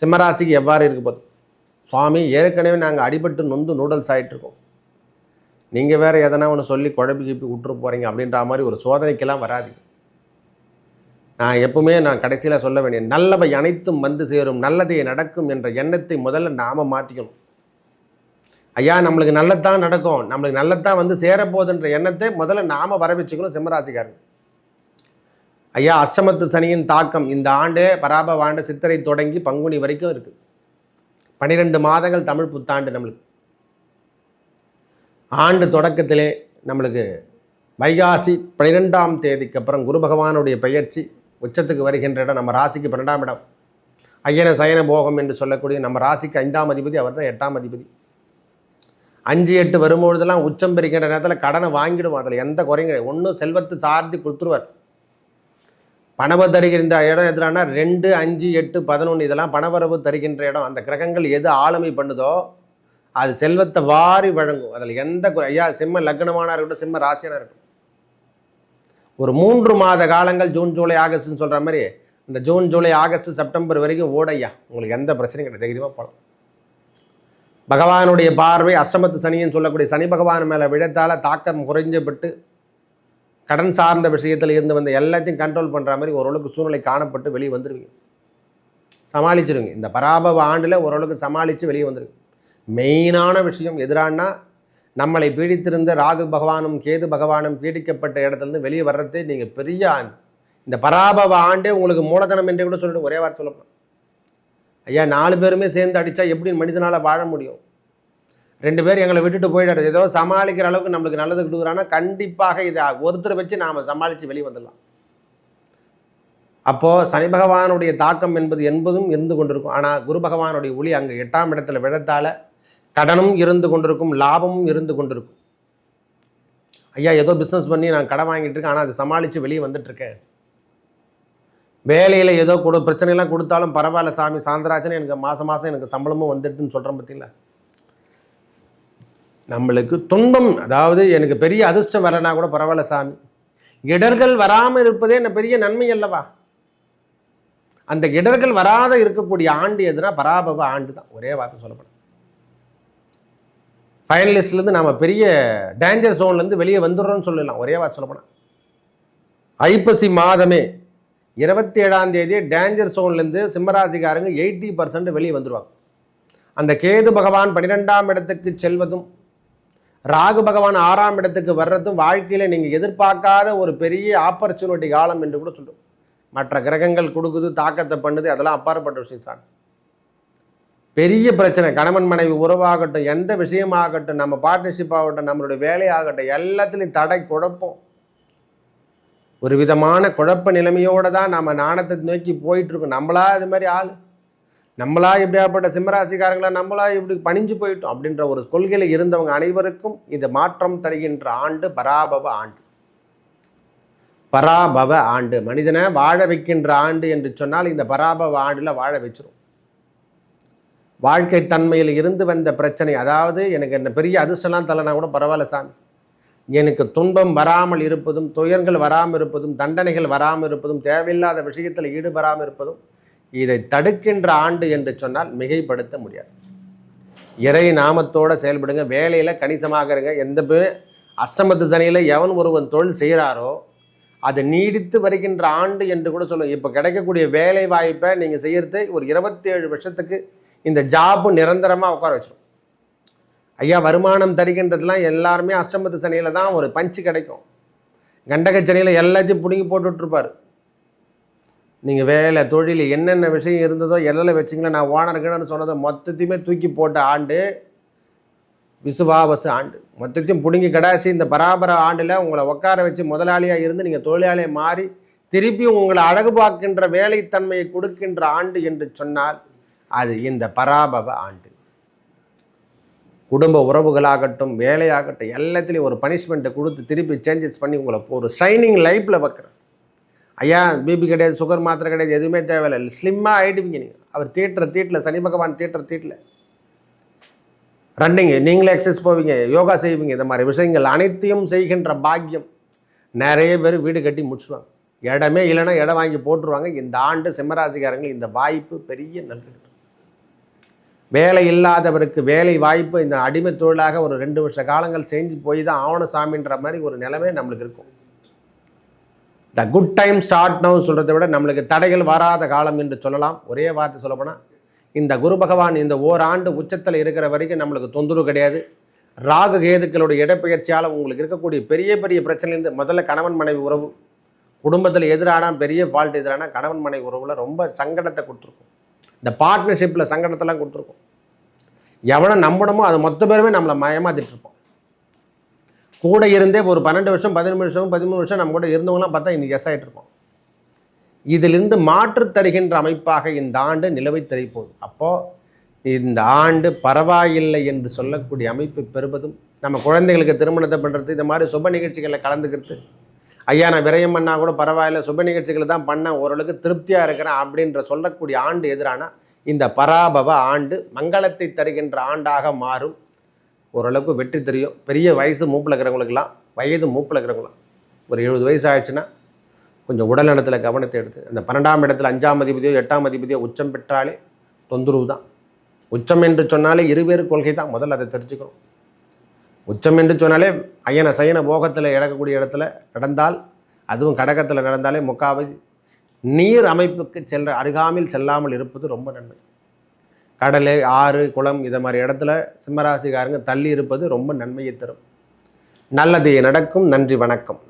சிம்மராசிக்கு எவ்வாறு இருக்க போகுது? சுவாமி, ஏற்கனவே நாங்கள் அடிபட்டு நொந்து நூடல்ஸ் ஆகிட்டுருக்கோம், நீங்கள் வேறு எதனா ஒன்று சொல்லி குழப்பி கிப்பி விட்டுரு போகிறீங்க அப்படின்ற மாதிரி ஒரு சோதனைக்கெல்லாம் வராதிங்க. நான் கடைசியில் சொல்ல வேண்டிய நல்லவை அனைத்தும் வந்து சேரும், நல்லதே நடக்கும் என்ற எண்ணத்தை முதல்ல நாம் மாற்றிக்கணும். ஐயா, நம்மளுக்கு நல்லதான் நடக்கும், நம்மளுக்கு நல்லதான் வந்து சேரப்போகுதுன்ற எண்ணத்தை முதல்ல நாம் வர வச்சுக்கணும் சிம்மராசிக்காரங்க. ஐயா, அஷ்டமத்து சனியின் தாக்கம் இந்த ஆண்டே பராபவ ஆண்டு சித்திரை தொடங்கி பங்குனி வரைக்கும் இருக்குது. 12 மாதங்கள் தமிழ் புத்தாண்டு. நம்மளுக்கு ஆண்டு தொடக்கத்திலே நம்மளுக்கு வைகாசி 12ஆம் தேதிக்கு அப்புறம் குரு பகவானுடைய பெயர்ச்சி உச்சத்துக்கு வருகின்ற இடம் நம்ம ராசிக்கு 12ஆம் இடம். ஐயன சயன போகம் என்று சொல்லக்கூடிய நம்ம ராசிக்கு 5ஆம் அதிபதி, அவர் தான் 8ஆம் அதிபதி. 5, 8 வரும்பொழுதெல்லாம் உச்சம் பெறுகின்ற நேரத்தில் கடனை வாங்கிடுவோம், அதில் எந்த குறையும் கிடையாது. ஒன்றும் செல்வத்து சார்த்தி கொடுத்துருவார். பணவரவு தருகின்ற இடம் எதுனா 2, 5, 8, 11 இதெல்லாம் பணவரவு தருகின்ற இடம். அந்த கிரகங்கள் எது ஆளுமை பண்ணுதோ அது செல்வத்தை வாரி வழங்கும். அதில் எந்த ஐயா, சிம்ம லக்னமான இருக்கட்டும், சிம்ம ராசியான இருக்கட்டும், ஒரு 3 மாத காலங்கள் ஜூன் ஜூலை ஆகஸ்ட்னு சொல்கிற மாதிரி இந்த ஜூன் ஜூலை ஆகஸ்ட் செப்டம்பர் வரைக்கும் ஓடையா, உங்களுக்கு எந்த பிரச்சனையும் கிடையாது, தைரியமாக போகலாம். பகவானுடைய பார்வை அஷ்டமத்து சனின்னு சொல்லக்கூடிய சனி பகவான் மேலே விழத்தால் தாக்கம் குறைஞ்சப்பட்டு கடன் சார்ந்த விஷயத்தில் இருந்து வந்த எல்லாத்தையும் கண்ட்ரோல் பண்ணுற மாதிரி ஓரளவுக்கு சூழ்நிலை காணப்பட்டு வெளியே வந்துடுவீங்க, சமாளிச்சிருவீங்க. இந்த பராபவ ஆண்டில் ஓரளவுக்கு சமாளித்து வெளியே வந்துடுவீங்க. மெயினான விஷயம் எதிரானா நம்மளை பீடித்திருந்த ராகு பகவானும் கேது பகவானும் பீடிக்கப்பட்ட இடத்துலேருந்து வெளியே வர்றதே நீங்கள் பெரிய இந்த பராபவ ஆண்டே உங்களுக்கு மூலதனம் என்று கூட சொல்லிட்டு ஒரே வார்த்தை சொல்லணும். ஐயா, 4 பேருமே சேர்ந்து அடித்தா எப்படி மனிதனால் வாழ முடியும்? 2 பேர் எங்களை விட்டுட்டு போயிடாரு, ஏதோ சமாளிக்கிற அளவுக்கு நம்மளுக்கு நல்லது கொடுக்குறான்னா கண்டிப்பாக இதை ஒருத்தரை வச்சு நாம் சமாளித்து வெளியே வந்துடலாம். அப்போது சனி பகவானுடைய தாக்கம் என்பதும் இருந்து கொண்டிருக்கும். ஆனால் குரு பகவானுடைய ஒளி அங்கே 8ஆம் இடத்துல விழத்தால் கடனும் இருந்து கொண்டிருக்கும், லாபமும் இருந்து கொண்டிருக்கும். ஐயா, ஏதோ பிஸ்னஸ் பண்ணி நான் கடன் வாங்கிட்டு இருக்கேன், ஆனால் அதை சமாளித்து வெளியே வந்துட்டுருக்கேன். வேலையில் ஏதோ பிரச்சனைலாம் கொடுத்தாலும் பரவாயில்ல சாமி, சாந்தராஜன் எனக்கு மாதம் எனக்கு சம்பளமும் வந்துடுதுன்னு சொல்கிறேன் பார்த்தீங்களா? நம்மளுக்கு துன்பம், அதாவது எனக்கு பெரிய அதிர்ஷ்டம் வரலைனா கூட பரவாயில்ல சாமி, இடர்கள் வராமல் இருப்பதே என்ன பெரிய நன்மை அல்லவா? அந்த இடர்கள் வராத இருக்கக்கூடிய ஆண்டு எதுனா பராபவ ஆண்டு தான். ஒரே வார்த்தை சொல்லப்படும். ஃபைனலிஸ்ட்லேருந்து நாம் பெரிய டேஞ்சர் ஜோன்லேருந்து வெளியே வந்துடுறோம்னு சொல்லலாம். ஒரே வார்த்தை சொல்லப்போனால் ஐப்பசி மாதமே 27ஆம் தேதி டேஞ்சர் ஜோன்லேருந்து சிம்மராசிக்காரங்க 80% வெளியே வந்துடுவாங்க. அந்த கேது பகவான் 12ஆம் இடத்துக்கு செல்வதும் ராகு பகவான் 6ஆம் இடத்துக்கு வர்றதும் வாழ்க்கையில் நீங்கள் எதிர்பார்க்காத ஒரு பெரிய ஆப்பர்ச்சுனிட்டி காலம் என்று கூட சொல்லும். மற்ற கிரகங்கள் கொடுக்குது, தாக்கத்தை பண்ணுது, அதெல்லாம் அப்பாற்பட்ட விஷயம் சார். பெரிய பிரச்சனை, கணவன் மனைவி உறவாகட்டும், எந்த விஷயமாகட்டும், நம்ம பார்ட்னர்ஷிப் ஆகட்டும், நம்மளுடைய வேலையாகட்டும், எல்லாத்துலேயும் தடை குழப்பம், ஒரு விதமான குழப்ப நிலைமையோடு தான் நம்ம நாணத்தை நோக்கி போயிட்டுருக்கோம். நம்மளா இது மாதிரி ஆள், நம்மளா இப்படியாப்பட்ட சிம்மராசிக்காரங்களா நம்மளா இப்படி பணிஞ்சு போயிட்டோம் அப்படின்ற ஒரு கொள்கையில் இருந்தவங்க அனைவருக்கும் இது மாற்றம் தருகின்ற ஆண்டு பராபவ ஆண்டு. பராபவ ஆண்டு மனிதனை வாழ வைக்கின்ற ஆண்டு என்று சொன்னால் இந்த பராபவ ஆண்டில் வாழ வச்சிரும். வாழ்க்கை தன்மையில் இருந்து வந்த பிரச்சனை, அதாவது எனக்கு என்ன பெரிய அதிர்ஷ்டம்லாம் தரலைனா கூட பரவாயில்ல சாமி, எனக்கு துன்பம் வராமல் இருப்பதும், துயர்கள் வராமல் இருப்பதும், தண்டனைகள் வராமல் இருப்பதும், தேவையில்லாத விஷயத்தில் ஈடுபடாமல் இருப்பதும், இதை தடுக்கின்ற ஆண்டு என்று சொன்னால் மிகைப்படுத்த முடியாது. இறை நாமத்தோடு செயல்படுங்க. வேலையில் கணிசமாக இருங்க. எந்த அஷ்டமத்து சனியில் எவன் ஒருவன் தொழில் செய்கிறாரோ அது நீடித்து வருகின்ற ஆண்டு என்று கூட சொல்லுவோம். இப்போ கிடைக்கக்கூடிய வேலை வாய்ப்பை நீங்கள் செய்கிறது ஒரு 27 வருஷத்துக்கு இந்த ஜாப்பு நிரந்தரமாக உட்கார வச்சிடும். ஐயா, வருமானம் தருகின்றதுலாம் எல்லாருமே அஷ்டமத்து சனியில் தான் ஒரு பஞ்சு கிடைக்கும். கண்டக சனியில் எல்லாத்தையும் பிடுங்கி போட்டுட்ருப்பார். நீங்கள் வேலை தொழில் என்னென்ன விஷயம் இருந்ததோ எல்லாம் வச்சிங்களா, நான் ஓனருக்குன்னு சொன்னதை மொத்தத்தையுமே தூக்கி போட்ட ஆண்டு விசுவாவச ஆண்டு. மொத்தத்தையும் பிடுங்கி கடாசி இந்த பராபர ஆண்டில் உங்களை உட்கார வச்சு முதலாளியாக இருந்து நீங்கள் தொழிலாளியை மாறி திருப்பியும் உங்களை அழகு பார்க்கின்ற வேலைத்தன்மையை கொடுக்கின்ற ஆண்டு என்று சொன்னால் அது இந்த பராபவ ஆண்டு. குடும்ப உறவுகளாகட்டும், வேலையாகட்டும், எல்லாத்துலேயும் ஒரு பனிஷ்மெண்ட்டை கொடுத்து திருப்பி சேஞ்சஸ் பண்ணி உங்களை ஒரு ஷைனிங் லைஃப்பில் வைக்கிறேன். ஐயா, பிபி கிடையாது, சுகர் மாத்திரை கிடையாது, எதுவுமே தேவையில்லை, ஸ்லிம்மாக ஆகிடுவீங்க. நீங்கள் அவர் தீட்டில் சனி பகவான் தீட்டில் ரன்னிங்கு, நீங்களே எக்ஸசைஸ் போவீங்க, யோகா செய்வீங்க. இந்த மாதிரி விஷயங்கள் அனைத்தையும் செய்கின்ற பாக்கியம் நிறைய பேர் வீடு கட்டி முடிச்சுடுவாங்க. இடமே இல்லைன்னா இடம் வாங்கி போட்டுருவாங்க. இந்த ஆண்டு சிம்மராசிக்காரங்க இந்த வாய்ப்பு பெரிய நல்லது. வேலை இல்லாதவருக்கு வேலை வாய்ப்பு இந்த அடிமை தொழிலாக ஒரு 2 வருஷ காலங்கள் செஞ்சு போய் தான் ஆவண சாமின்ற மாதிரி ஒரு நிலைமை நம்மளுக்கு இருக்கும். The good time start now சொல்கிறத விட நம்மளுக்கு தடைகள் வராத காலம் என்று சொல்லலாம். ஒரே வார்த்தை சொல்லப்போனால் இந்த குரு பகவான் இந்த ஓராண்டு உச்சத்தில் இருக்கிற வரைக்கும் நம்மளுக்கு தொந்தரவு கிடையாது. ராகு கேதுக்களுடைய இடப்பெயர்ச்சியால் உங்களுக்கு இருக்கக்கூடிய பெரிய பெரிய பிரச்சனைலேருந்து முதல்ல கணவன் மனைவி உறவு, குடும்பத்தில் எதிரான பெரிய ஃபால்ட் எதிரான கணவன் மனைவி உறவில் ரொம்ப சங்கடத்தை கொடுத்துருக்கும். இந்த பார்ட்னர்ஷிப்பில் சங்கடத்தெல்லாம் கொடுத்துருக்கும். எவனை நம்பணுமோ அது மொத்த பேருமே நம்மளை ஏமாத்திட்டுருப்போம். கூட இருந்தே ஒரு 12 வருஷம் 15 வருஷம் 13 வருஷம் நம்ம கூட இருந்தவங்களாம் பார்த்தா இன்றைக்கி எஸ் ஆகிட்டு இருப்போம். இதிலிருந்து மாற்று தருகின்ற அமைப்பாக இந்த ஆண்டு நிலவை தரப்போகுது. அப்போது இந்த ஆண்டு பரவாயில்லை என்று சொல்லக்கூடிய அமைப்பு பெறுவதும், நம்ம குழந்தைகளுக்கு திருமணத்தை பண்ணுறது, இந்த மாதிரி சுப நிகழ்ச்சிகளில் கலந்துக்கிறது, ஐயா நான் விரயம் பண்ணால் கூட பரவாயில்ல, சுப நிகழ்ச்சிகளை தான் பண்ண ஓரளவுக்கு திருப்தியாக இருக்கிறேன் அப்படின்ற சொல்லக்கூடிய ஆண்டு எதிரான இந்த பராபவ ஆண்டு மங்களத்தை தருகின்ற ஆண்டாக மாறும். ஓரளவுக்கு வெற்றி தெரியும். பெரிய வயசு மூப்பில் இருக்கிறவங்களுக்கெல்லாம், வயது மூப்பில் இருக்கிறவங்களாம் ஒரு 70 வயசு ஆயிடுச்சுன்னா கொஞ்சம் உடல் நலத்தில் கவனத்தை எடுத்து, அந்த 12ஆம் இடத்துல 5ஆம் அதிபதியோ 8ஆம் அதிபதியோ உச்சம் பெற்றாலே தொந்தரவு தான். உச்சம் என்று சொன்னாலே இருவேறு கொள்கை தான். முதல்ல அதை தெரிஞ்சுக்கணும். உச்சம் என்று சொன்னாலே அயன சயன போகத்தில் இழக்கக்கூடிய இடத்துல நடந்தால், அதுவும் கடகத்தில் நடந்தாலே முக்காவது நீர் அமைப்புக்கு அருகாமையில் செல்லாமல் இருப்பது ரொம்ப நன்மை. கடல், ஆறு, குளம் இதை மாதிரி இடத்துல சிம்மராசிக்காரங்க தள்ளி இருப்பது ரொம்ப நன்மையை தரும். நல்லதே நடக்கும். நன்றி, வணக்கம்.